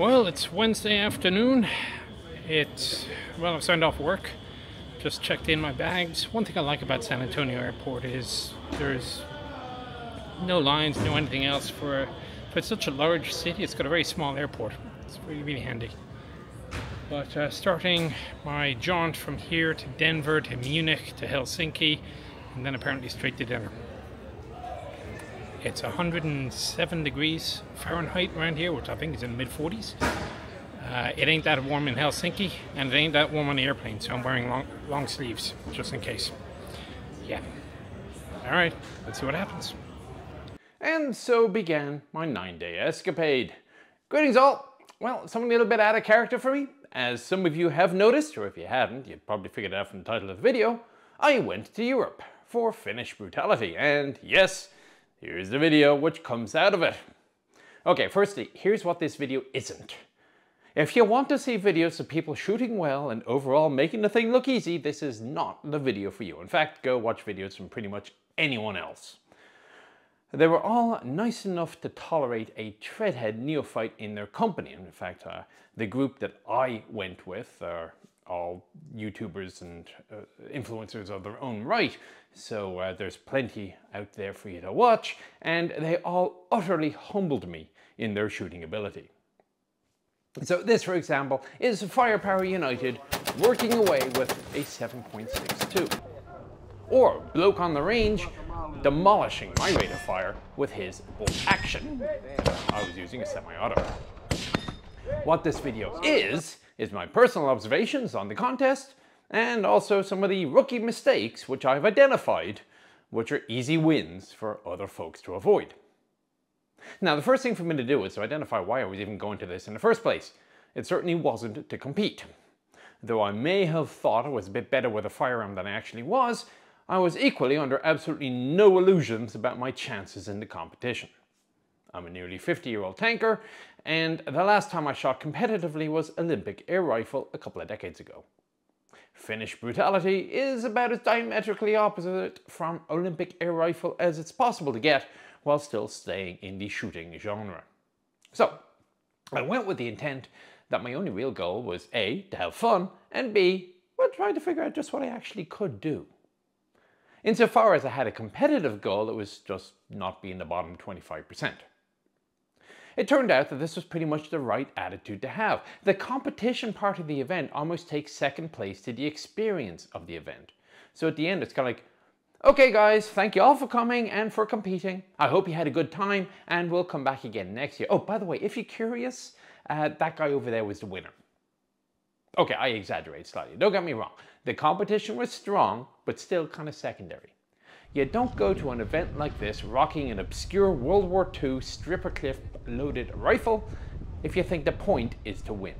Well, it's Wednesday afternoon. I've signed off work. Just checked in my bags. One thing I like about San Antonio Airport is there's no lines, no anything else. For it's such a large city, it's got a very small airport. It's really, really handy. But starting my jaunt from here to Denver, to Munich, to Helsinki, and then apparently straight to dinner. It's 107 degrees Fahrenheit around here, which I think is in the mid-40s. It ain't that warm in Helsinki, and it ain't that warm on the airplane, so I'm wearing long sleeves, just in case. Yeah. Alright, let's see what happens. And so began my 9-day escapade. Greetings all! Well, something a little bit out of character for me. As some of you have noticed, or if you hadn't, you'd probably figured it out from the title of the video, I went to Europe for Finnish Brutality, and yes, here's the video which comes out of it. Okay, firstly, here's what this video isn't. If you want to see videos of people shooting well and overall making the thing look easy, this is not the video for you. In fact, go watch videos from pretty much anyone else. They were all nice enough to tolerate a treadhead neophyte in their company. And in fact, the group that I went with are all YouTubers and influencers of their own right. So there's plenty out there for you to watch, and they all utterly humbled me in their shooting ability. So this, for example, is Firepower United working away with a 7.62. Or Bloke on the Range demolishing my rate of fire with his bolt action. I was using a semi-auto. What this video is my personal observations on the contest, and also some of the rookie mistakes which I've identified, which are easy wins for other folks to avoid. Now, the first thing for me to do is to identify why I was even going to this in the first place. It certainly wasn't to compete. Though I may have thought I was a bit better with a firearm than I actually was, I was equally under absolutely no illusions about my chances in the competition. I'm a nearly 50-year-old tanker, and the last time I shot competitively was Olympic air rifle a couple of decades ago. Finnish Brutality is about as diametrically opposite from Olympic air rifle as it's possible to get while still staying in the shooting genre. So, I went with the intent that my only real goal was A, to have fun, and B, well, try to figure out just what I actually could do. Insofar as I had a competitive goal, it was just not be in the bottom 25%. It turned out that this was pretty much the right attitude to have. The competition part of the event almost takes second place to the experience of the event. So at the end, it's kind of like, okay guys, thank you all for coming and for competing. I hope you had a good time, and we'll come back again next year. Oh, by the way, if you're curious, that guy over there was the winner. Okay, I exaggerate slightly, don't get me wrong. The competition was strong, but still kind of secondary. You don't go to an event like this rocking an obscure World War II stripper clip loaded rifle if you think the point is to win.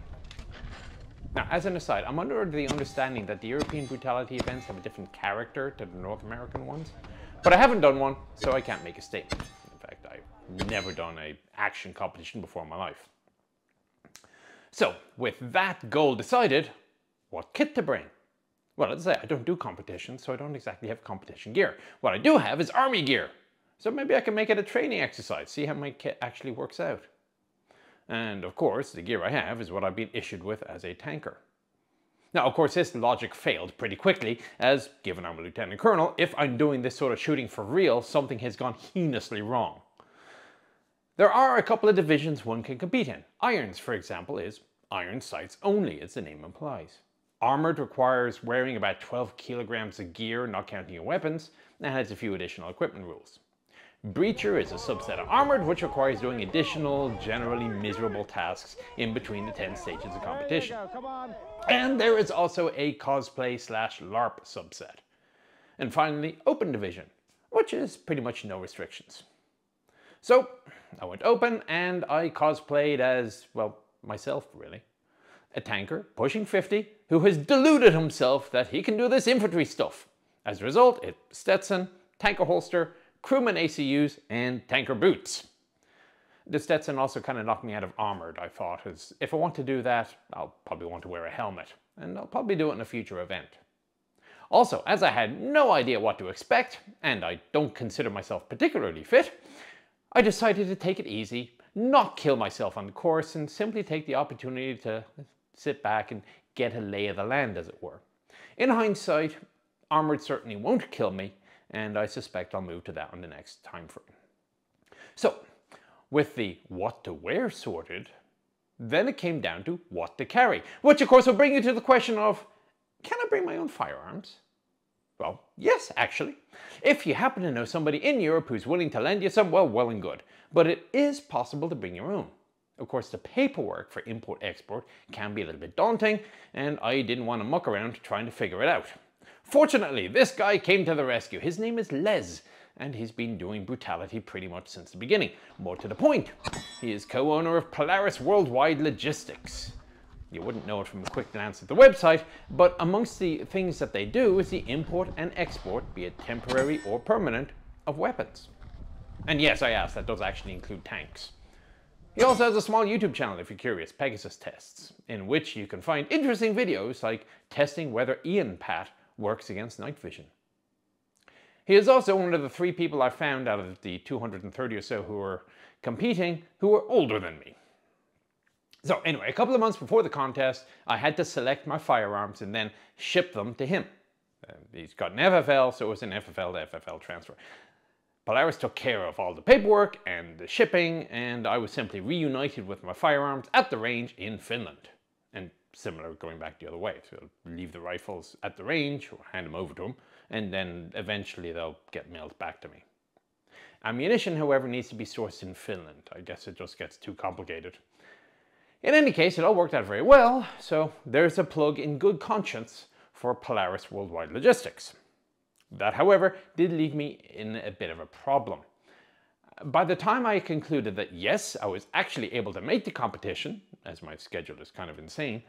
Now, as an aside, I'm under the understanding that the European Brutality events have a different character to the North American ones, but I haven't done one, so I can't make a statement. In fact, I've never done an action competition before in my life. So, with that goal decided, what kit to bring? Well, as I say, I don't do competitions, so I don't exactly have competition gear. What I do have is army gear. So maybe I can make it a training exercise, see how my kit actually works out. And of course, the gear I have is what I've been issued with as a tanker. Now, of course, this logic failed pretty quickly, as, given I'm a lieutenant colonel, if I'm doing this sort of shooting for real, something has gone heinously wrong. There are a couple of divisions one can compete in. Irons, for example, is iron sights only, as the name implies. Armored requires wearing about 12 kilograms of gear, not counting your weapons, and has a few additional equipment rules. Breacher is a subset of armored, which requires doing additional, generally miserable tasks in between the 10 stages of competition. And there is also a cosplay/LARP subset. And finally, open division, which is pretty much no restrictions. So, I went open and I cosplayed as, well, myself really. A tanker pushing 50 who has deluded himself that he can do this infantry stuff. As a result, it's Stetson, tanker holster, crewman ACUs, and tanker boots. The Stetson also kind of knocked me out of armored, I thought, as if I want to do that, I'll probably want to wear a helmet, and I'll probably do it in a future event. Also, as I had no idea what to expect, and I don't consider myself particularly fit, I decided to take it easy not kill myself on the course and simply take the opportunity to sit back and get a lay of the land, as it were. In hindsight, Armored certainly won't kill me, and I suspect I'll move to that on the next time frame. So, with the what to wear sorted, then it came down to what to carry, which of course will bring you to the question of, can I bring my own firearms? Well, yes, actually. If you happen to know somebody in Europe who's willing to lend you some, well and good. But it is possible to bring your own. Of course, the paperwork for import-export can be a little bit daunting, and I didn't want to muck around trying to figure it out. Fortunately, this guy came to the rescue. His name is Les, and he's been doing Brutality pretty much since the beginning. More to the point, he is co-owner of Polaris Worldwide Logistics. You wouldn't know it from a quick glance at the website, but amongst the things that they do is the import and export, be it temporary or permanent, of weapons. And yes, I asked, that does actually include tanks. He also has a small YouTube channel, if you're curious, Pegasus Tests, in which you can find interesting videos like testing whether Ian Pat works against night vision. He is also one of the 3 people I found out of the 230 or so who were competing who were older than me. So anyway, a couple of months before the contest, I had to select my firearms and then ship them to him. He's got an FFL, so it was an FFL to FFL transfer. Polaris took care of all the paperwork and the shipping, and I was simply reunited with my firearms at the range in Finland. And similar going back the other way, so leave the rifles at the range or hand them over to them, and then eventually they'll get mailed back to me. Ammunition, however, needs to be sourced in Finland. I guess it just gets too complicated. In any case, it all worked out very well, so there's a plug in good conscience for Polaris Worldwide Logistics. That, however, did leave me in a bit of a problem. By the time I concluded that yes, I was actually able to make the competition, as my schedule is kind of insane,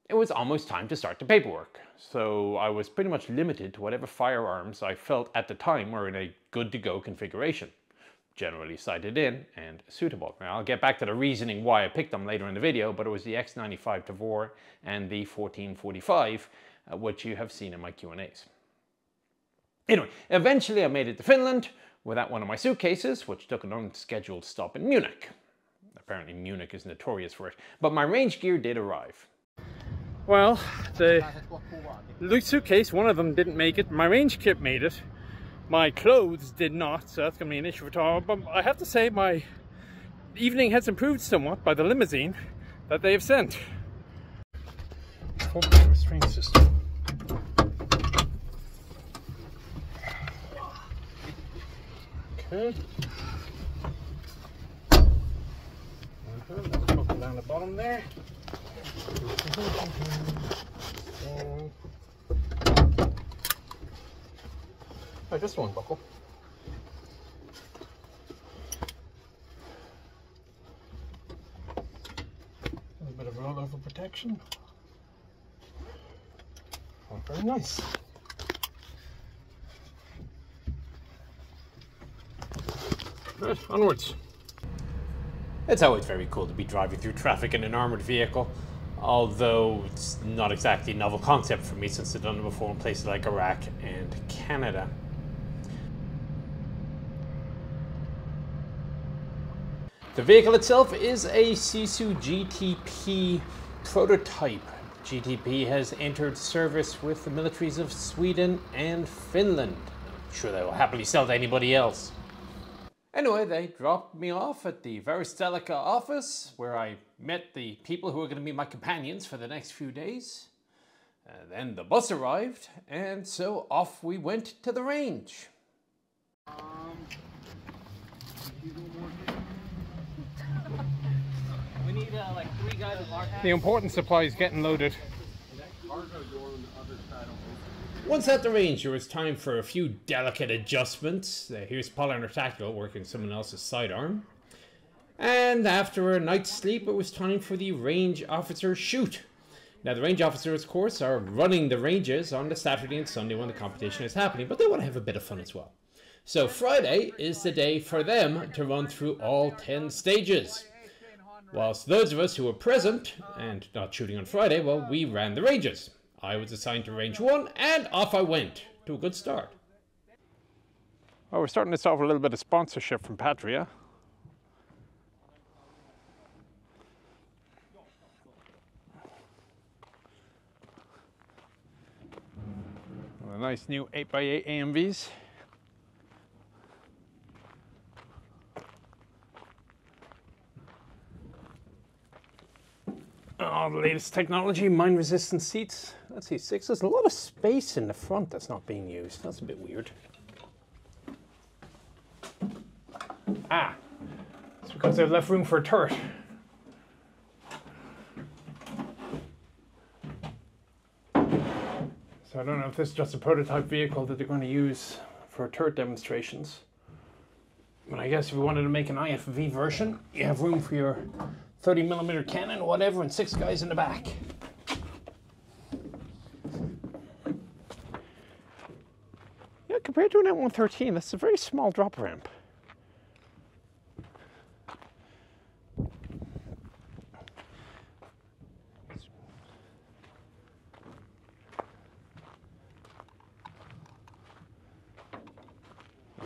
it was almost time to start the paperwork. So I was pretty much limited to whatever firearms I felt at the time were in a good-to-go configuration. Generally sighted in and suitable. Now, I'll get back to the reasoning why I picked them later in the video, but it was the X95 Tavor and the 1445, which you have seen in my Q&As. Anyway, eventually I made it to Finland without one of my suitcases, which took an unscheduled stop in Munich. Apparently Munich is notorious for it, but my range gear did arrive. Well, the loot suitcase, one of them didn't make it. My range kit made it. My clothes did not, so that's going to be an issue for tomorrow. But I have to say my evening has improved somewhat by the limousine that they have sent. Full restraint system. Okay. Let's buckle down the bottom there. Oh, just one buckle. A little bit of rollover protection. Oh, very nice. Right, onwards. It's always very cool to be driving through traffic in an armoured vehicle, although it's not exactly a novel concept for me since I've done it before in places like Iraq and Canada. The vehicle itself is a Sisu GTP prototype. GTP has entered service with the militaries of Sweden and Finland. I'm sure they will happily sell to anybody else. Anyway, they dropped me off at the Veristelica office, where I met the people who are going to be my companions for the next few days. Then the bus arrived, and so off we went to the range. We need like 3 guys with large. The important supply is getting loaded. Once at the range, it was time for a few delicate adjustments. Here's Polymer Tactical working someone else's sidearm. And after a night's sleep, it was time for the range officer shoot. Now, the range officers, of course, are running the ranges on the Saturday and Sunday when the competition is happening, but they want to have a bit of fun as well. So Friday is the day for them to run through all 10 stages. Whilst those of us who were present and not shooting on Friday, well, we ran the ranges. I was assigned to range 1, and off I went. To a good start. Well, we're starting this off with a little bit of sponsorship from Patria. The nice new 8x8 AMVs. Oh, the latest technology, mine-resistant seats. Let's see, 6. There's a lot of space in the front that's not being used. That's a bit weird. Ah, it's because they've left room for a turret. So I don't know if this is just a prototype vehicle that they're going to use for turret demonstrations. But I guess if you wanted to make an IFV version, you have room for your 30mm cannon, whatever, and 6 guys in the back. Yeah, compared to an M113, that's a very small drop ramp.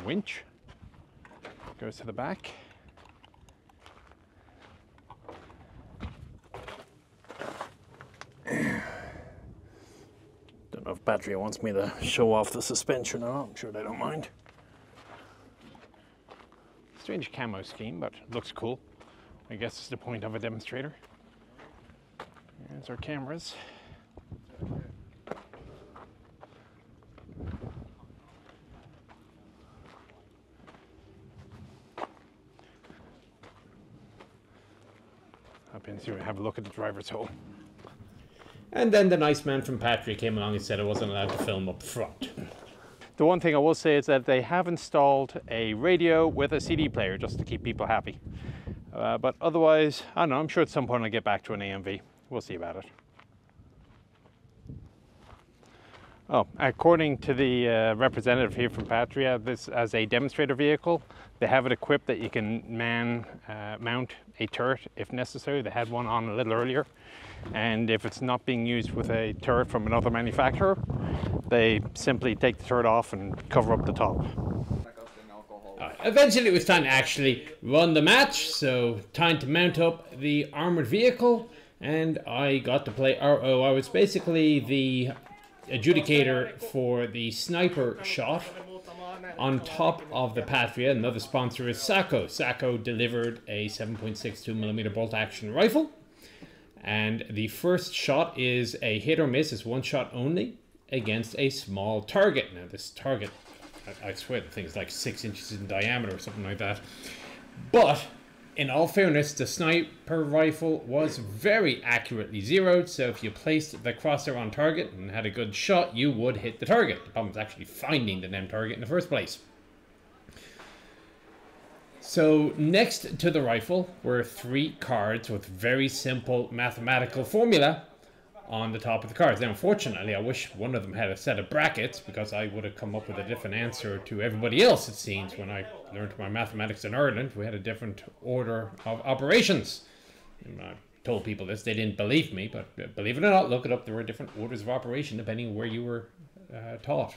Winch goes to the back. Don't know if Patria wants me to show off the suspension or not. I'm sure they don't mind. Strange camo scheme, but it looks cool. I guess it's the point of a demonstrator. There's our cameras. Up in here, have a look at the driver's hole. And then the nice man from Patria came along and said I wasn't allowed to film up front. The one thing I will say is that they have installed a radio with a CD player just to keep people happy. But otherwise, I don't know, I'm sure at some point I'll get back to an AMV. We'll see about it. Oh, according to the representative here from Patria, this as a demonstrator vehicle, they have it equipped that you can mount a turret if necessary. They had one on a little earlier. And if it's not being used with a turret from another manufacturer, they simply take the turret off and cover up the top. Eventually it was time to actually run the match, so time to mount up the armored vehicle, and I got to play RO. I was basically the adjudicator for the sniper shot on top of the Patria. Another sponsor is Sako. Sako delivered a 7.62mm bolt action rifle, and the first shot is a hit or miss. It's one shot only against a small target. Now this target, I swear the thing's like 6 inches in diameter or something like that. But in all fairness, the sniper rifle was very accurately zeroed, so if you placed the crosshair on target and had a good shot, you would hit the target. The problem is actually finding the damn target in the first place. So next to the rifle were 3 cards with very simple mathematical formula on the top of the cards. Now, unfortunately, I wish one of them had a set of brackets, because I would have come up with a different answer to everybody else, it seems. When I learned my mathematics in Ireland, we had a different order of operations. And I told people this, they didn't believe me, but believe it or not, look it up. There were different orders of operation depending on where you were taught.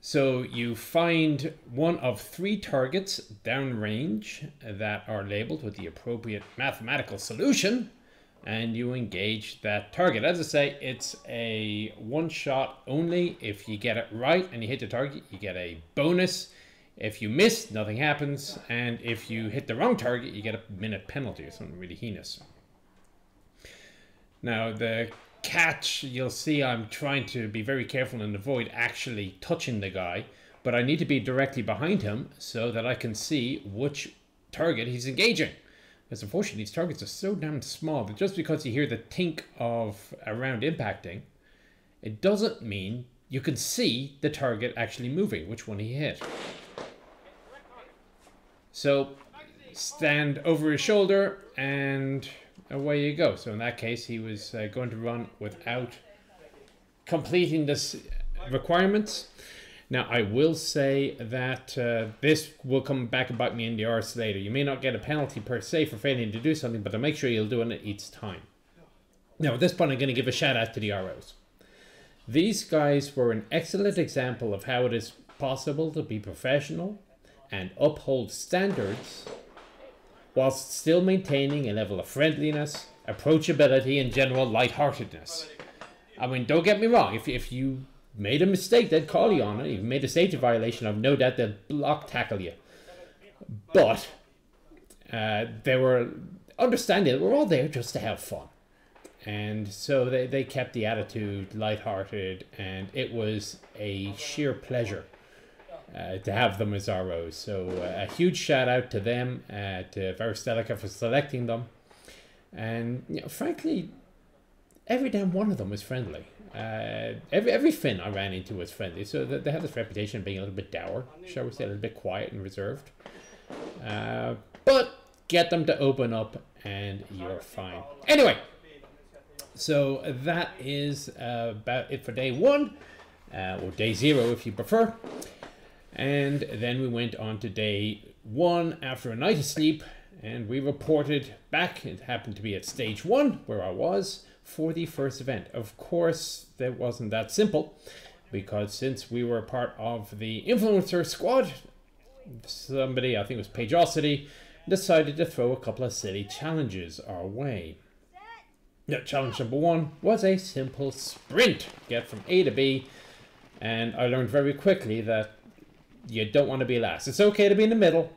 So you find one of 3 targets downrange that are labeled with the appropriate mathematical solution, and you engage that target. As I say, it's a one shot only. If you get it right and you hit the target, you get a bonus. If you miss, nothing happens. And if you hit the wrong target, you get a minute penalty or something really heinous. Now, the catch, you'll see I'm trying to be very careful and avoid actually touching the guy, but I need to be directly behind him so that I can see which target he's engaging. Because unfortunately these targets are so damn small that just because you hear the tink of a round impacting, it doesn't mean you can see the target actually moving, which one he hit. So stand over his shoulder and away you go. So in that case he was going to run without completing this requirements. Now, I will say that this will come back and bite me in the arse later. You may not get a penalty per se for failing to do something, but to make sure you'll do it each time. Now, at this point, I'm going to give a shout out to the ROs. These guys were an excellent example of how it is possible to be professional and uphold standards whilst still maintaining a level of friendliness, approachability, and general lightheartedness. I mean, don't get me wrong. If you made a mistake, they'd call you on it. If you made a safety violation, I've no doubt they'd block tackle you. But they were understanding. We're all there just to have fun. And so they kept the attitude lighthearted, and it was a sheer pleasure to have them as ROs. So a huge shout out to them, to Varistelica for selecting them. And you know, frankly, every damn one of them was friendly. Every Finn I ran into was friendly. So they have this reputation of being a little bit dour, shall we say, a little bit quiet and reserved. But get them to open up and you're fine. Anyway. So that is about it for day 1, or day 0 if you prefer. And then we went on to day 1 after a night of sleep, and we reported back. It happened to be at stage 1, where I was, for the first event. Of course, that wasn't that simple, because since we were part of the influencer squad, somebody, I think it was Pageosity, decided to throw a couple of silly challenges our way. Yeah, challenge number 1 was a simple sprint. Get from A to B. And I learned very quickly that you don't want to be last. It's okay to be in the middle.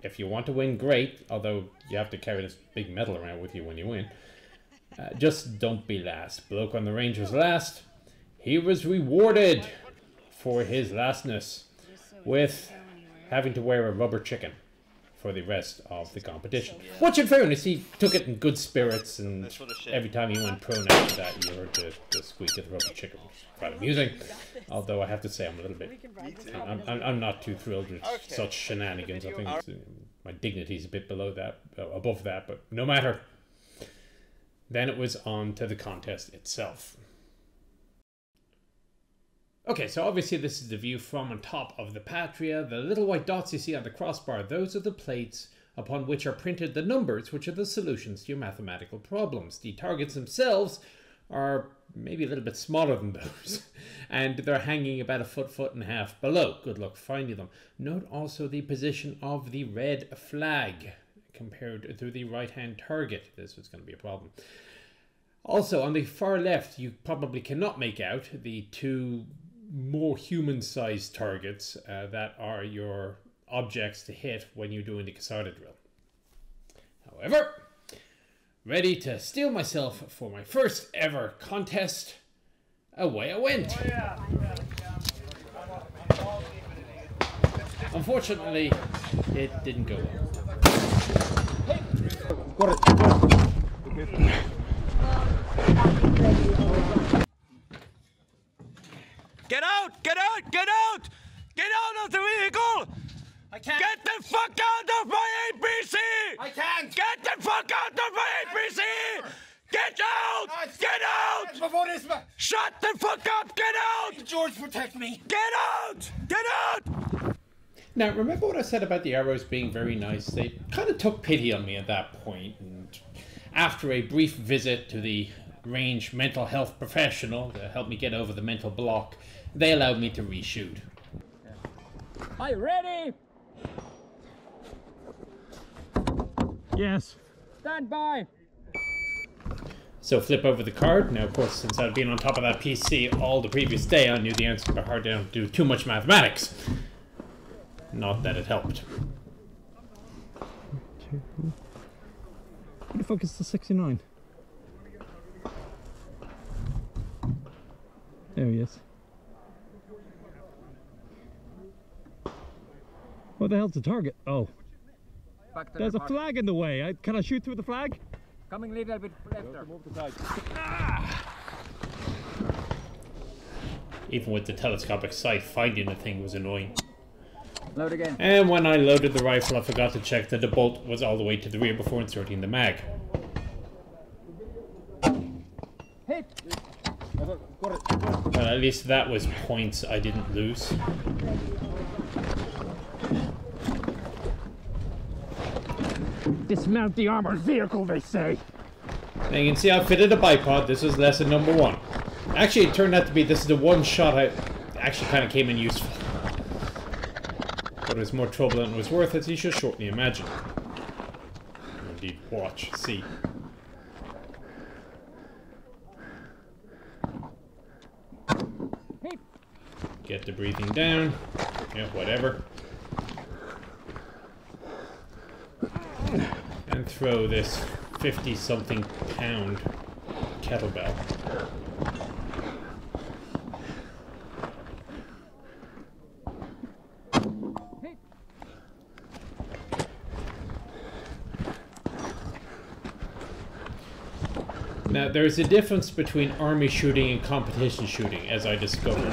If you want to win, great. Although you have to carry this big medal around with you when you win. Just don't be last. Bloke on the range was last. He was rewarded for his lastness with having to wear a rubber chicken for the rest of the competition. Which, in fairness, he took it in good spirits, and every time he went prone after that, you heard the squeak of the rubber chicken, which was quite amusing. Although I have to say, I'm a little bit, I'm not too thrilled with such shenanigans. I think my dignity is a bit below that, above that, but no matter. Then it was on to the contest itself. Okay, so obviously this is the view from on top of the Patria. The little white dots you see on the crossbar, those are the plates upon which are printed the numbers, which are the solutions to your mathematical problems. The targets themselves are maybe a little bit smaller than those, and they're hanging about a foot and a half below. Good luck finding them. Note also the position of the red flag compared to the right-hand target. This was going to be a problem. Also, on the far left, you probably cannot make out the 2 more human-sized targets that are your objects to hit when you're doing the Kasarda drill. However, ready to steel myself for my first ever contest, away I went. Unfortunately, it didn't go well. Get out! Get out! Get out! Get out of the vehicle! I can't. Get the fuck out of my APC! I can't. Get the fuck out of my APC! Get out! Get out! Shut the fuck up! Get out! George, protect me. Get out! Get out! Now, remember what I said about the arrows being very nice? They kind of took pity on me at that point, and after a brief visit to the range mental health professional to help me get over the mental block, they allowed me to reshoot. Are you ready? Yes. Stand by. So flip over the card. Now, of course, since I'd been on top of that PC all the previous day, I knew the answer to hard to do too much mathematics. Not that it helped. What the fuck is the 69? There he is. What the hell's the target? Oh. There's a flag in the way. Can I shoot through the flag? Coming a little bit left. Move the side. Even with the telescopic sight, finding the thing was annoying. Load again. And when I loaded the rifle, I forgot to check that the bolt was all the way to the rear before inserting the mag. Hit. Well, at least that was points I didn't lose. Dismount the armored vehicle, they say. Now you can see I fitted a bipod. This was lesson number 1. Actually, it turned out to be this is the one shot I actually kind of came in useful. But it was more trouble than it was worth, as you should shortly imagine. Or indeed, watch, see. Get the breathing down. Yeah, whatever. And throw this 50-something pound kettlebell. Now, there's a difference between army shooting and competition shooting, as I discovered.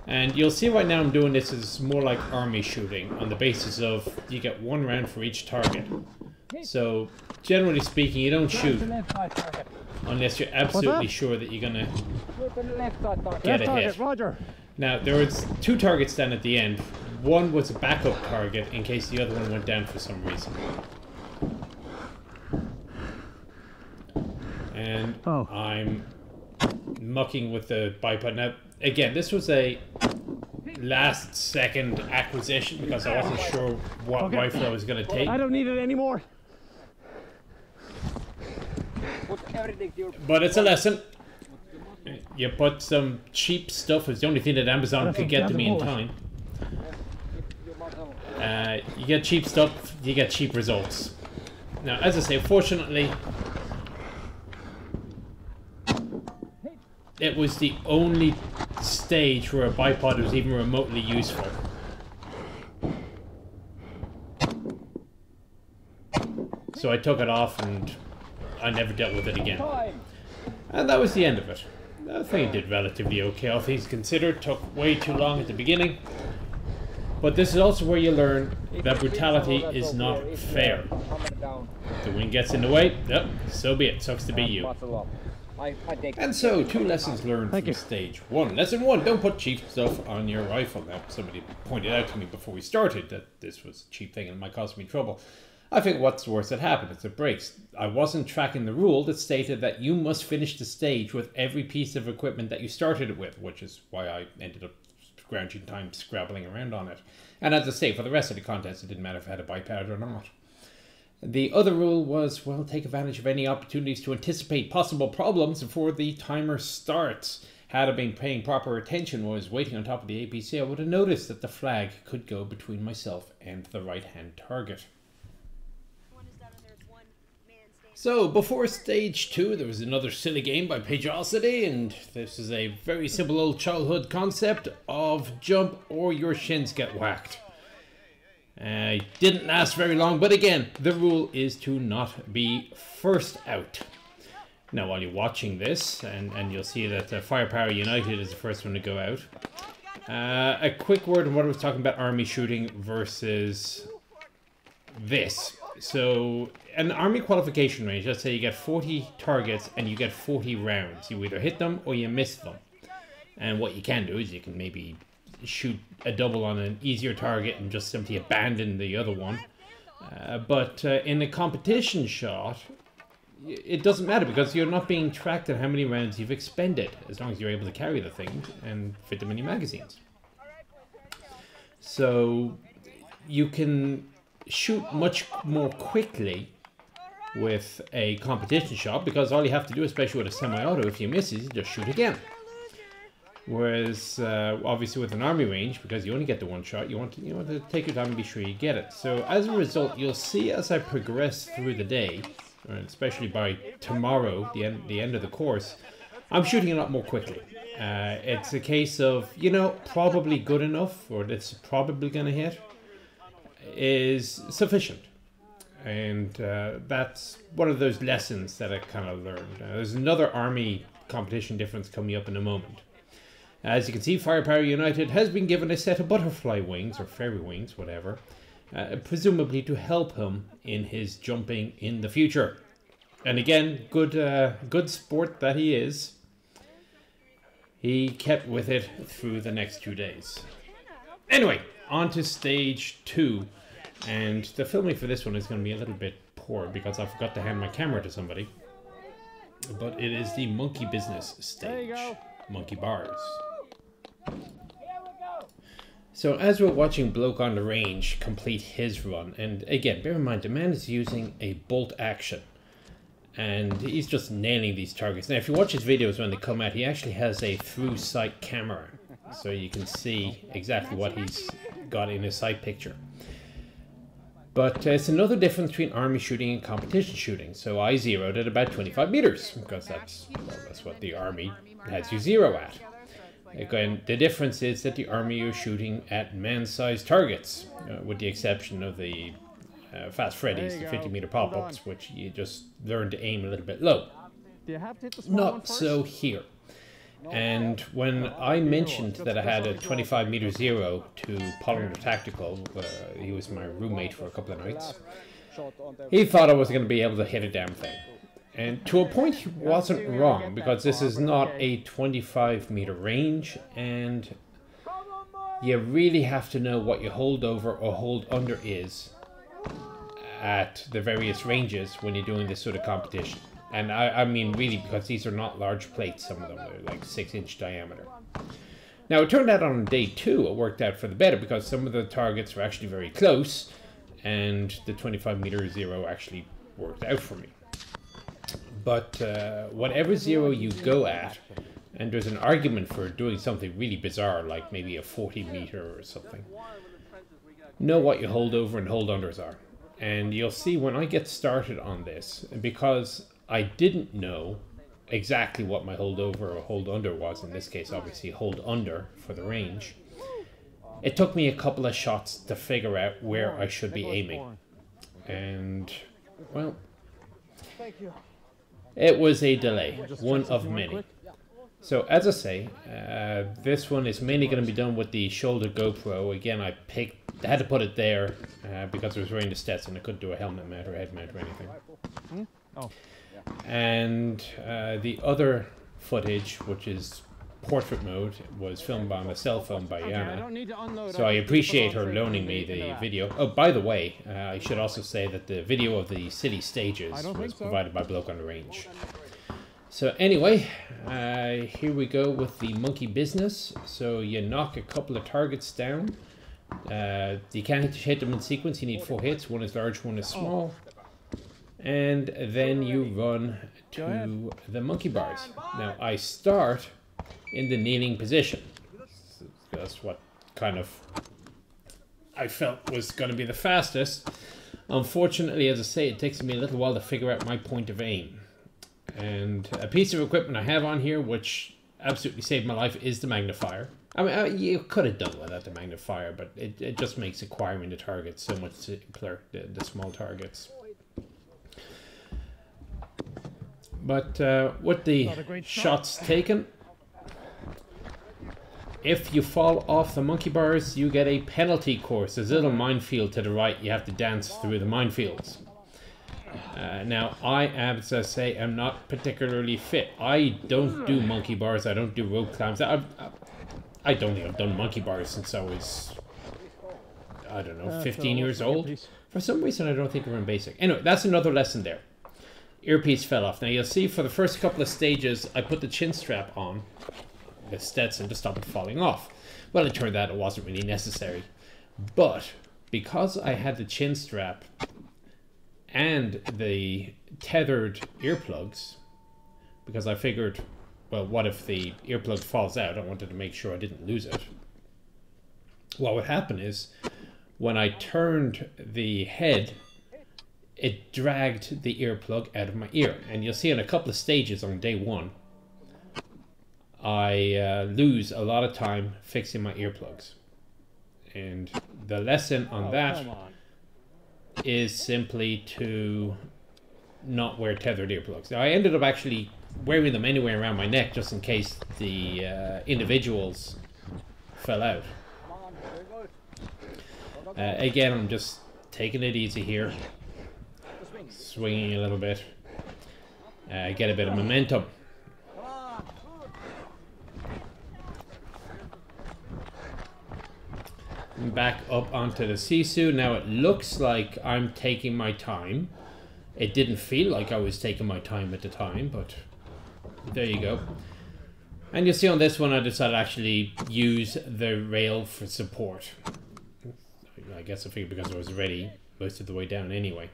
And you'll see right now I'm doing this as more like army shooting, on the basis of you get 1 round for each target. So, generally speaking, you don't shoot unless you're absolutely sure that you're going to get a hit. Roger. Now, there was 2 targets down at the end. One was a backup target in case the other one went down for some reason. And I'm mucking with the bipod. Now, again, this was a last-second acquisition because I wasn't sure what rifle I was going to take. I don't need it anymore. But it's a lesson. You put some cheap stuff. It's the only thing that Amazon could get to me in time. You get cheap stuff, you get cheap results. Now, as I say, fortunately, it was the only stage where a bipod was even remotely useful. So I took it off and I never dealt with it again. And that was the end of it. I think it did relatively okay, all things considered. Took way too long at the beginning. But this is also where you learn that brutality is not fair. The wind gets in the way, yep, so be it. Sucks to be you. And so, 2 lessons learned from stage 1. Lesson 1, don't put cheap stuff on your rifle. Now, somebody pointed out to me before we started that this was a cheap thing and it might cause me trouble. I think what's the worst that happened is it breaks. I wasn't tracking the rule that stated that you must finish the stage with every piece of equipment that you started it with, which is why I ended up scrounging time scrabbling around on it. And as I say, for the rest of the contest, it didn't matter if I had a bipod or not. The other rule was, well, take advantage of any opportunities to anticipate possible problems before the timer starts. Had I been paying proper attention while I was waiting on top of the APC, I would have noticed that the flag could go between myself and the right-hand target. So, before stage 2, there was another silly game by Patria, and this is a very simple old childhood concept of jump or your shins get whacked. Didn't last very long, but again, the rule is to not be first out. Now, while you're watching this, and you'll see that Firepower United is the first one to go out. A quick word on what I was talking about army shooting versus this. So, an army qualification range, let's say you get 40 targets and you get 40 rounds. You either hit them or you miss them. And what you can do is you can maybe shoot a double on an easier target and just simply abandon the other one. But in a competition shot, it doesn't matter because you're not being tracked at how many rounds you've expended, as long as you're able to carry the thing and fit them in your magazines. So you can shoot much more quickly with a competition shot because all you have to do, especially with a semi-auto, if you miss it, you just shoot again. Whereas, obviously with an army range, because you only get the one shot, you want to take your time and be sure you get it. So as a result, you'll see as I progress through the day, and especially by tomorrow, the end of the course, I'm shooting a lot more quickly. It's a case of, probably good enough, or it's probably going to hit, is sufficient. And that's one of those lessons that I kind of learned. There's another army competition difference coming up in a moment. As you can see, Firepower United has been given a set of butterfly wings, or fairy wings, whatever, presumably to help him in his jumping in the future. And again, good sport that he is, he kept with it through the next 2 days. Anyway, on to stage 2. And the filming for this one is going to be a little bit poor because I forgot to hand my camera to somebody. But it is the monkey business stage. Monkey bars. So as we're watching Bloke on the Range complete his run, and again, bear in mind, the man is using a bolt action. And he's just nailing these targets. Now, if you watch his videos when they come out, he actually has a through-sight camera. so you can see exactly what he's got in his sight picture. But it's another difference between army shooting and competition shooting. So I zeroed at about 25 meters, because that's what the army has you zero at. Again, the difference is that the army is shooting at man-sized targets, with the exception of the Fast Freddy's, the 50-meter pop-ups, which you just learn to aim a little bit low. Not so here. And when I mentioned that I had a 25-meter zero to Polymer Tactical, he was my roommate for a couple of nights, he thought I was going to be able to hit a damn thing. And to a point he wasn't wrong, because this is not a 25-meter range, and you really have to know what your holdover or hold under is at the various ranges when you're doing this sort of competition. And I mean really, because these are not large plates, some of them are like 6-inch diameter. Now it turned out on day 2 it worked out for the better, because some of the targets were actually very close, and the 25-meter zero actually worked out for me. But whatever zero you go at, and there's an argument for doing something really bizarre, like maybe a 40-meter or something, know what your holdover and hold unders are. And you'll see when I get started on this, because I didn't know exactly what my holdover or hold under was, in this case obviously hold under for the range, it took me a couple of shots to figure out where I should be aiming. And, well, it was a delay, one of many. So as I say, this one is mainly going to be done with the shoulder GoPro. Again, I had to put it there because I was wearing the Stetson. I couldn't do a helmet mount or head mount or anything. And the other footage, which is portrait mode, was filmed on a cell phone by Yana. So I appreciate her loaning me the video. Oh, by the way, I should also say that the video of the city stages was provided by Bloke on the Range. So anyway, here we go with the monkey business. So you knock a couple of targets down. You can't hit them in sequence. You need 4 hits. One is large, one is small. And then you run to the monkey bars. Now I start in the kneeling position. That's what kind of I felt was going to be the fastest. Unfortunately, as I say, it takes me a little while to figure out my point of aim. And a piece of equipment I have on here, which absolutely saved my life, is the magnifier. I mean, you could have done without the magnifier, but it just makes acquiring the targets so much simpler, the small targets. But with the shots taken, if you fall off the monkey bars, you get a penalty course. There's a little minefield to the right. You have to dance through the minefields. Now, I, as I say, am not particularly fit. I don't do monkey bars. I don't do rope climbs. I don't think I've done monkey bars since I was, I don't know, 15 years old. For some reason, I don't think we're in basic. Anyway, that's another lesson there. Earpiece fell off. Now, you'll see for the first couple of stages, I put the chin strap on the Stetson to stop it falling off. Well, it turned out it wasn't really necessary. But because I had the chin strap and the tethered earplugs, because I figured, well, what if the earplug falls out? I wanted to make sure I didn't lose it. What would happen is, when I turned the head, it dragged the earplug out of my ear. And you'll see in a couple of stages on day 1, I lose a lot of time fixing my earplugs. And the lesson on that is simply to not wear tethered earplugs. Now, I ended up actually wearing them anyway around my neck just in case the individuals fell out. Again, I'm just taking it easy here, swinging a little bit, get a bit of momentum. Back up onto the Sisu. Now it looks like I'm taking my time. It didn't feel like I was taking my time at the time, but there you go. And you'll see on this one I decided to actually use the rail for support. I guess I figured because I was ready most of the way down anyway.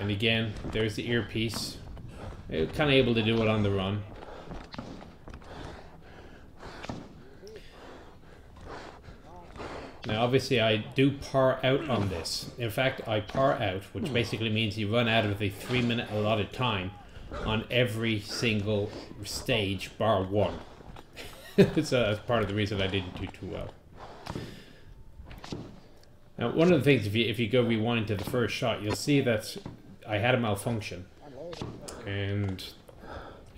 And again, there's the earpiece. Kind of able to do it on the run. Now obviously I do par out on this. In fact, I par out, which basically means you run out of the 3-minute allotted time on every single stage bar one. So that's part of the reason I didn't do too well. Now one of the things, if you go rewind to the first shot, you'll see that I had a malfunction. And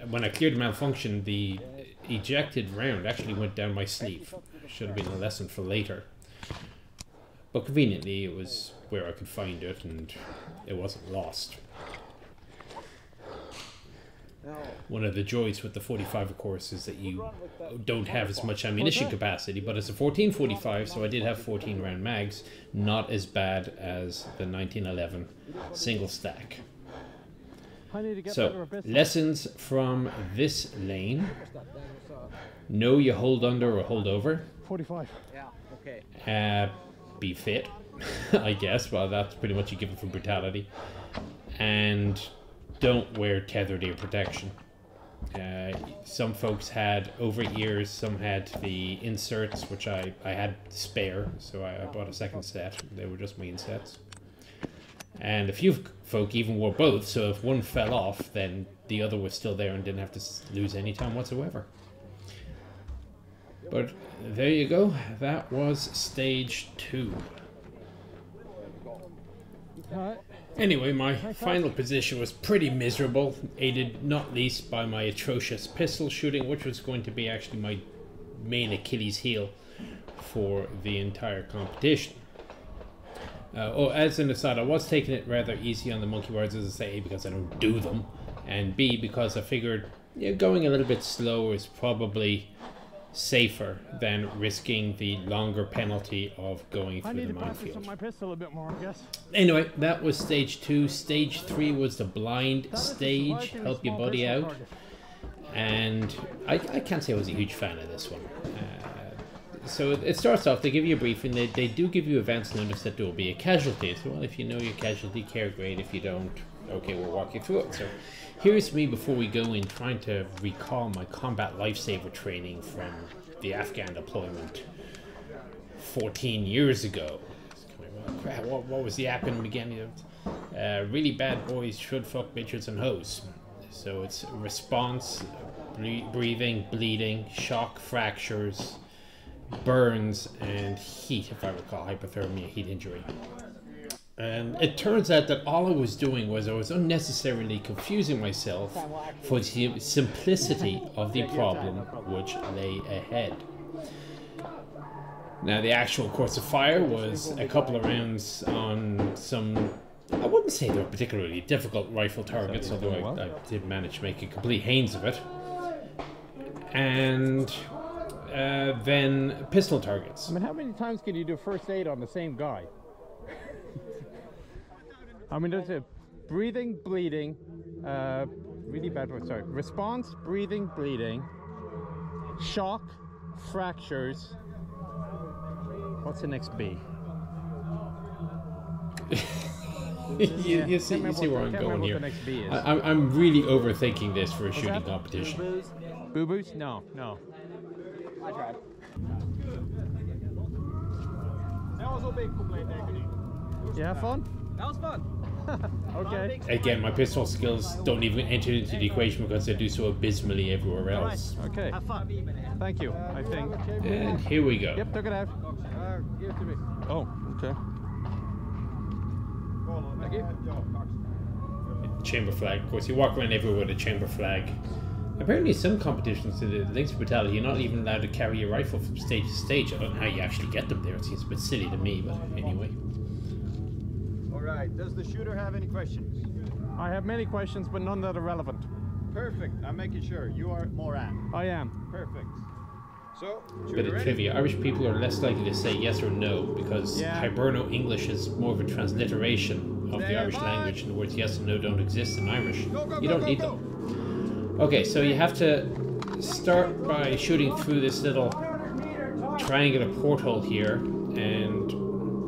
when I cleared the malfunction, the ejected round actually went down my sleeve. Should have been a lesson for later. But conveniently, it was where I could find it, and it wasn't lost. One of the joys with the 45, of course, is that you don't have as much ammunition capacity, but it's a 1445, so I did have 14 round mags, not as bad as the 1911 single stack. So, lessons from this lane. Know you hold under or hold over. 45. Yeah, okay. Be fit, I guess. Well, that's pretty much a given for Brutality. And don't wear tethered ear protection. Some folks had over ears, some had the inserts, which I had spare, so I bought a second set. They were just main sets. And a few folk even wore both, so if one fell off, then the other was still there and didn't have to lose any time whatsoever. But there you go, that was stage 2. Anyway, my final position was pretty miserable, aided not least by my atrocious pistol shooting, which was going to be actually my main Achilles heel for the entire competition. As an aside, I was taking it rather easy on the monkey bars, as I say, A, because I don't do them, and B, because I figured going a little bit slower is probably safer than risking the longer penalty of going through the minefield. My pistol a bit more, I guess. Anyway, that was stage 2. Stage 3 was the blind stage, help your buddy out. And I can't say I was a huge fan of this one. So it starts off, they give you a briefing, they do give you advance notice that there will be a casualty. So, well, if you know your casualty, care, great. If you don't, okay, we'll walk you through it. So here's me before we go in trying to recall my combat lifesaver training from the Afghan deployment 14 years ago. Crap, what was the acronym again? Really bad boys should fuck bitches and hoes. So it's response, breathing, bleeding, shock, fractures, burns, and heat, if I recall, hypothermia, heat injury. And it turns out that all I was doing was I was unnecessarily confusing myself for the simplicity of the problem which lay ahead. Now, the actual course of fire was a couple of rounds on some, I wouldn't say they were particularly difficult rifle targets, although I did manage to make a complete hanes of it. And then pistol targets. I mean, how many times can you do first aid on the same guy? I mean, there's a breathing, bleeding, really bad word, sorry. Response, breathing, bleeding, shock, fractures. What's the next B? you see where I'm going here. I'm really overthinking this for a shooting competition. Boo-boos? No. I tried. You have fun? That was fun. Okay. Again, my pistol skills don't even enter into the equation because I do so abysmally everywhere else. Okay. Have fun. Thank you, I think. And here we go. Yep, took it out. Give it to me. Oh, okay. Thank you. Chamber flag. Of course, you walk around everywhere with a chamber flag. Apparently, some competitions in the Links Brutality, you're not even allowed to carry your rifle from stage to stage. I don't know how you actually get them there. It seems a bit silly to me, but anyway. Alright, does the shooter have any questions? I have many questions, but none that are relevant. Perfect, I'm making sure. You are Moran. I am. Perfect. So, Bit shooter of ready? trivia. Irish people are less likely to say yes or no because Hiberno English is more of a transliteration of the Irish language, and the words yes and no don't exist in Irish. You don't need them. Okay, so you have to start by shooting through this little triangular porthole here, and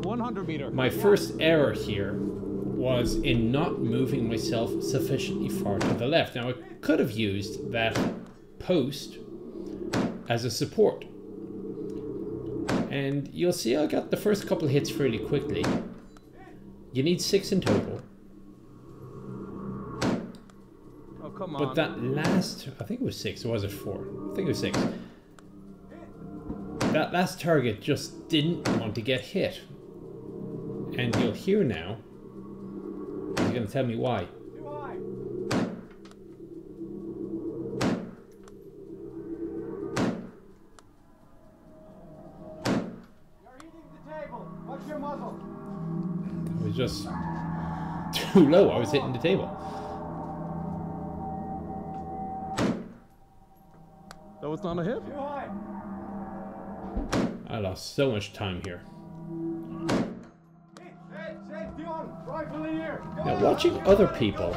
100 meter. my first error here was in not moving myself sufficiently far to the left. Now I could have used that post as a support. And you'll see I got the first couple of hits fairly quickly. You need 6 in total. Oh, come on. But that last, I think it was 6, or was it 4? I think it was 6. That last target just didn't want to get hit. And you'll hear now, he's going to tell me why. It was just too low. I was hitting the table. That was not a hit? I lost so much time here. Now, watching other people,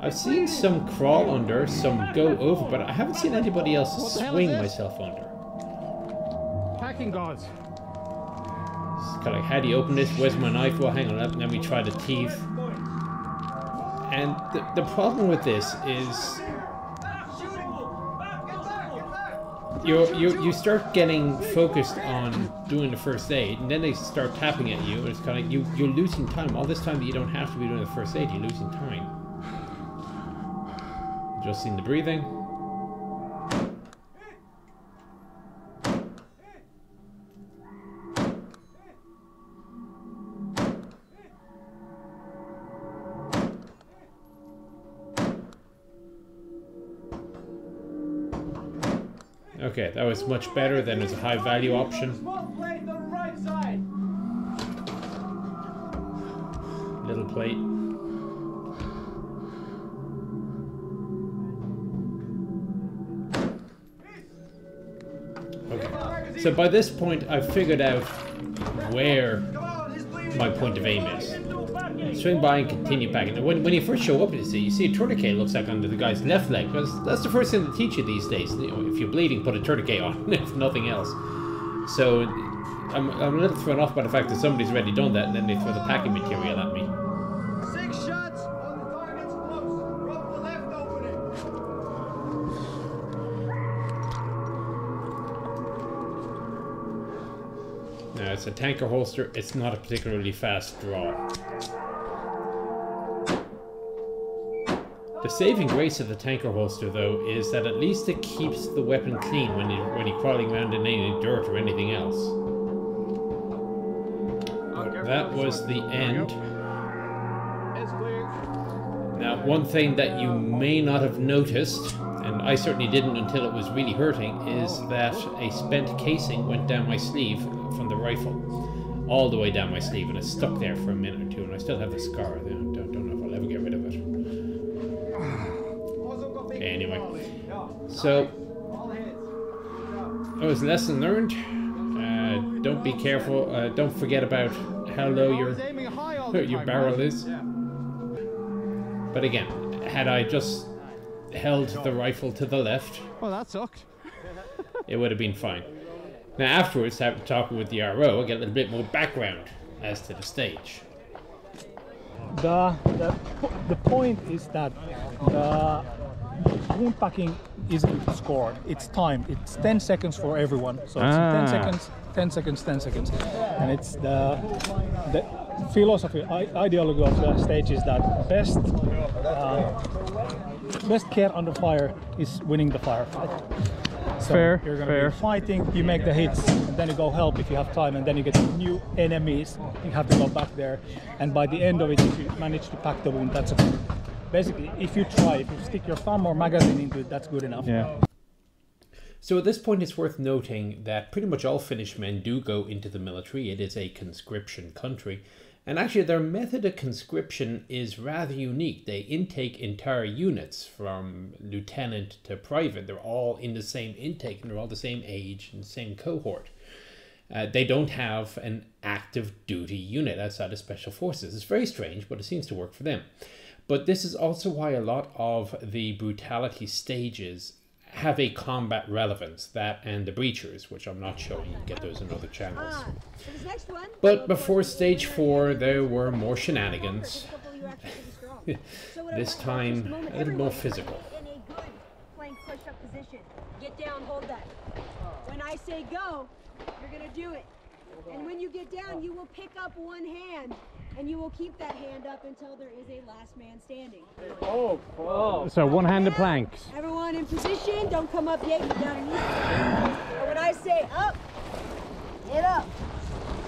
I've seen some crawl under, some go over, but I haven't seen anybody else swing myself under. Packing gauze. It's kind of like, how do you open this? Where's my knife? Well, hang on, and then we try the teeth. And the problem with this is you start getting focused on doing the first aid, and then they start tapping at you, and it's kind of like you're losing time. All this time that you don't have to be doing the first aid, you're losing time. Adjusting the breathing. Okay, that was much better than as a high value option. Little plate. Okay, so by this point I've figured out where my point of aim is. Swing by and continue packing. And when you first show up, you see a tourniquet looks like under the guy's left leg, because that's the first thing they teach you these days. You know, if you're bleeding, put a tourniquet on, if nothing else. So I'm a little thrown off by the fact that somebody's already done that, and then they throw the packing material at me. 6 shots on the target's close. Rub the left opening. Now it's a tanker holster. It's not a particularly fast draw. The saving grace of the tanker holster, though, is that at least it keeps the weapon clean when you're crawling around in any dirt or anything else. But that was the end. Now, one thing that you may not have noticed, and I certainly didn't until it was really hurting, is that a spent casing went down my sleeve from the rifle, all the way down my sleeve, and it stuck there for a minute or two, and I still have the scar. I don't know if I'll ever get rid of it. Okay, anyway, so that was lesson learned. Don't be careful. Don't forget about how low your barrel is. But again, had I just held the rifle to the left, Well, that sucked. it would have been fine. Now afterwards, after talking with the RO, I get a little bit more background as to the stage. The point is that the wound packing isn't scored, it's timed. It's 10 seconds for everyone. So it's 10 seconds, 10 seconds, 10 seconds. And it's the philosophy, ideology of the stage is that best care under fire is winning the firefight. So Fair, you're going fair. to be fighting, you make the hits, and then you go help if you have time, and then you get new enemies, you have to go back there, and by the end of it, if you manage to pack the wound, that's okay. Basically, if you try, if you stick your thumb or magazine into it, that's good enough. Yeah. So at this point, it's worth noting that pretty much all Finnish men do go into the military. It is a conscription country. And actually, their method of conscription is rather unique. They intake entire units from lieutenant to private. They're all in the same intake, and they're all the same age and same cohort. They don't have an active duty unit outside of special forces. It's very strange, but it seems to work for them. But this is also why a lot of the brutality stages have a combat relevance, that and the breachers, which I'm not showing. You can get those in other channels. But before stage 4, there were more shenanigans. you actually be strong. So what This I want time, just moment, a little more everyone physical. In a good plank push-up position. Get down, hold that. When I say go, you're gonna do it. And when you get down, you will pick up one hand, and you will keep that hand up until there is a last man standing. So one-handed planks. Everyone in position, don't come up yet, you got a knee. And when I say up, get up.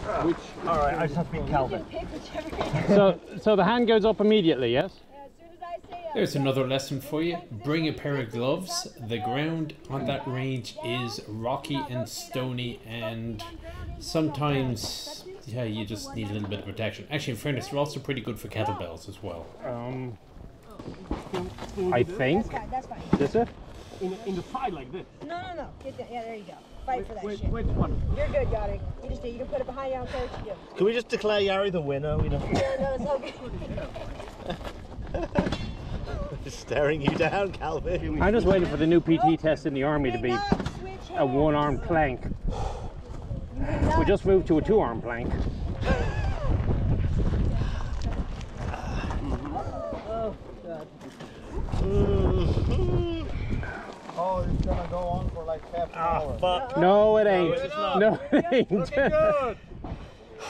All right, I just have to be You Calvin. can pick whichever hand. So the hand goes up immediately, yes? As soon as I say up. There's another lesson for you. Bring a pair of gloves. The ground on that range is rocky and stony, and sometimes, yeah, you just need a little bit of protection. Actually, in fairness, they're also pretty good for kettlebells as well. I think. That's fine. This it? In the side like this. No. Get that. Yeah, there you go. Fight for that Wait, shit. which one? You're good, Yannick. You just do. You can put it behind you. I don't care what you do. Can we just declare Yari the winner? You know, No, it's all good. just staring you down, Calvin. I'm just waiting for the new PT test in the army to be a one-arm plank. We just moved to a two-arm plank. Oh, it's gonna go on for like half an hour. Fuck. No, it ain't. No, it ain't. Looking good.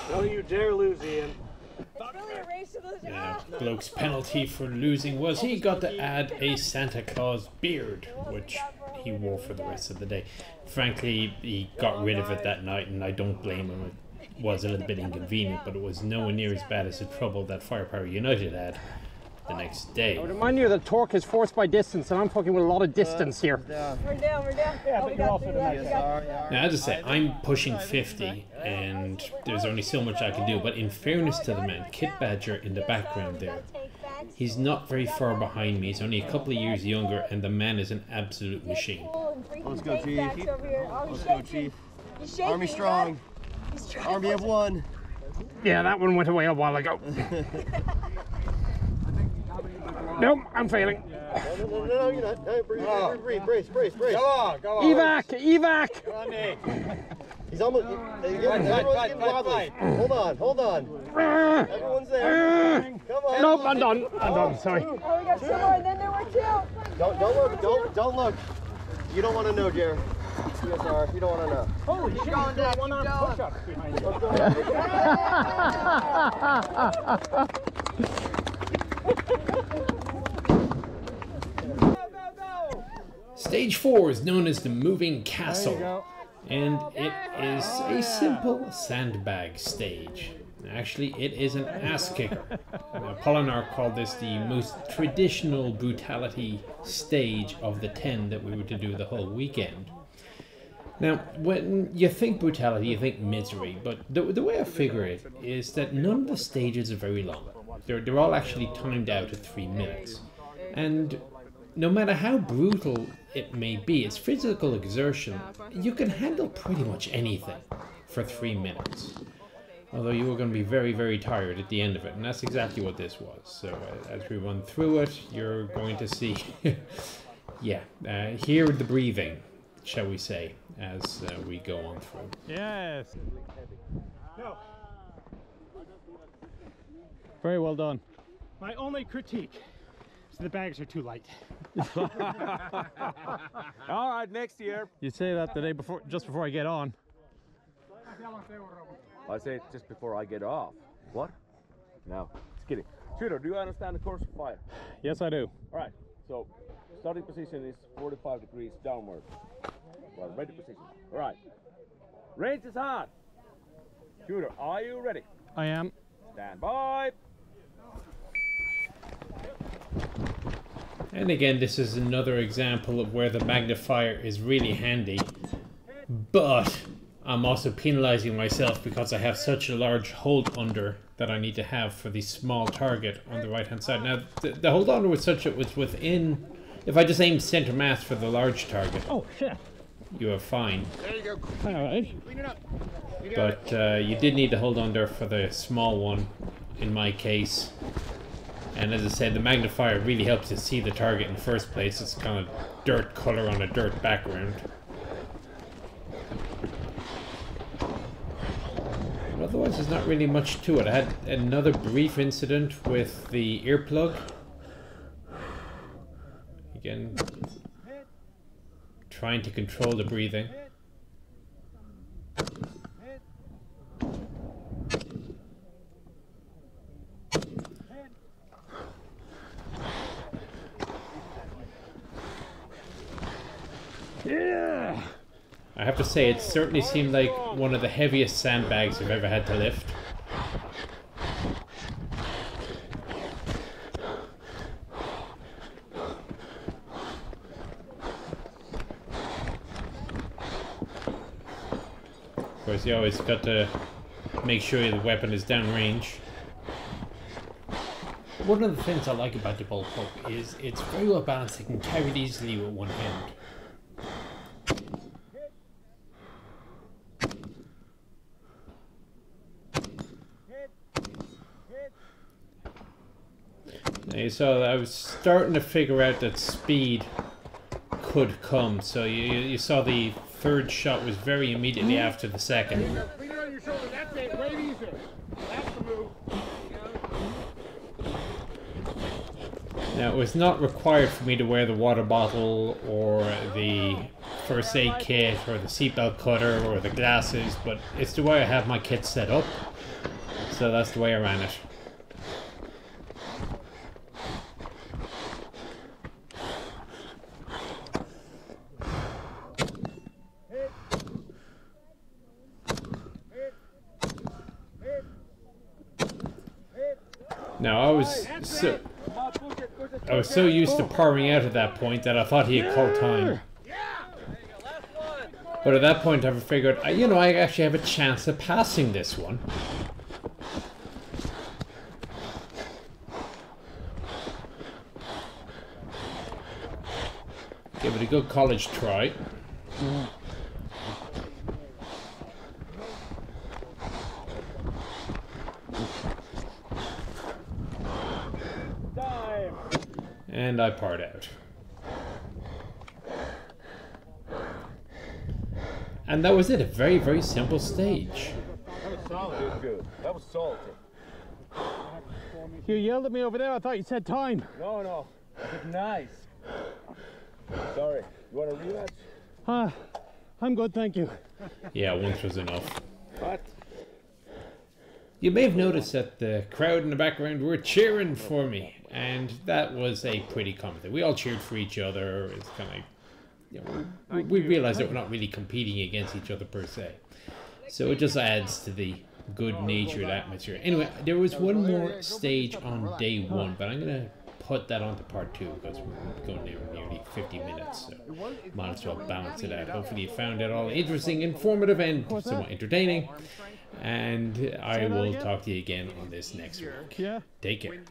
Don't you dare lose, Ian. It's really a race to those. Yeah, bloke's penalty for losing was he got to add a Santa Claus beard, which he wore for the rest of the day. Frankly, he got rid of it that night, and I don't blame him. It was a little bit inconvenient, but it was nowhere near as bad as the trouble that Firepower United had the next day. I would remind you that torque is force by distance, and I'm fucking with a lot of distance here. We're down. Yeah, but you're also the nice Now, as I say, I'm pushing 50, and there's only so much I can do, but in fairness to the man, Kit Badger in the background there, he's not very far behind me. He's only a couple of years younger, and the man is an absolute machine. Let's go, Chief. Let's go, Chief. Army strong. Army of one. Yeah, that one went away a while ago. Nope, I'm failing. No, you're not. No, breathe. Brace. Go on. Evac! Come on, Nick. He's almost. Everyone's getting wobbly. Hold on. Everyone's there. Come on. Nope, I'm done, sorry. Oh, we got two more, and then there were two. Don't look. You don't want to know, Jer. Yes, sir. You don't want to know. Holy shit, he's doing one-arm push-ups behind you. Stage 4 is known as the moving castle, and it is a simple sandbag stage. Actually, it is an ass kicker. Polinar called this the most traditional brutality stage of the 10 that we were to do the whole weekend. Now, when you think brutality, you think misery, but the way I figure it is that none of the stages are very long. They're all actually timed out at 3 minutes. And no matter how brutal it may be, it's physical exertion. You can handle pretty much anything for 3 minutes. Although you were going to be very, very tired at the end of it, and that's exactly what this was. So as we run through it, you're going to see, hear the breathing, shall we say, as we go on through. Yes. No. Very well done. My only critique is the bags are too light. All right, next year. You say that the day before, just before I get on. I say it just before I get off. What? No, just kidding. Shooter, do you understand the course of fire? Yes, I do. All right, so starting position is 45 degrees downward. Well, ready position. All right. Range is hot. Shooter, are you ready? I am. Stand by. And again, this is another example of where the magnifier is really handy, but I'm also penalizing myself because I have such a large hold under that I need to have for the small target on the right hand side. Now, the hold under was such it was within, if I just aim center mass for the large target, Oh shit. you are fine. There you go. All right. Clean it up. You got But you did need to hold under for the small one, in my case. And as I said, the magnifier really helps you see the target in the first place. It's kind of dirt color on a dirt background. Otherwise, there's not really much to it. I had another brief incident with the earplug. Again, trying to control the breathing. Yeah. I have to say, it certainly seemed like one of the heaviest sandbags I've ever had to lift. Of course, you always got to make sure the weapon is downrange. One of the things I like about the bullpup is it's very well balanced. It can carry it easily with one hand. Now you saw that I was starting to figure out that speed could come. So you saw the third shot was very immediately after the second. Finger on your shoulder, that's it, way easier. That's the move. Now, it was not required for me to wear the water bottle or the first aid kit or the seatbelt cutter or the glasses, but it's the way I have my kit set up, so that's the way I ran it. Now, I was so used to powering out at that point that I thought he had called time. But at that point I figured, you know, I actually have a chance of passing this one. Give it a good college try. And I part out. And that was it, a very, very simple stage. That was solid. Good. That was solid. You yelled at me over there, I thought you said time. No. I said nice. Sorry. You want a rematch? I'm good, thank you. Yeah, once was enough. What? You may have noticed that the crowd in the background were cheering for me, and that was a pretty common thing. We all cheered for each other. It's kind of like, you know, we realized that we're not really competing against each other per se. So it just adds to the good-natured atmosphere. Anyway, there was one more stage on day one, but I'm going to put that onto part two because we're going there nearly 50 minutes, so might as well balance it out. Hopefully you found it all interesting, informative, and somewhat entertaining. And I will talk to you again on this next week. Take care.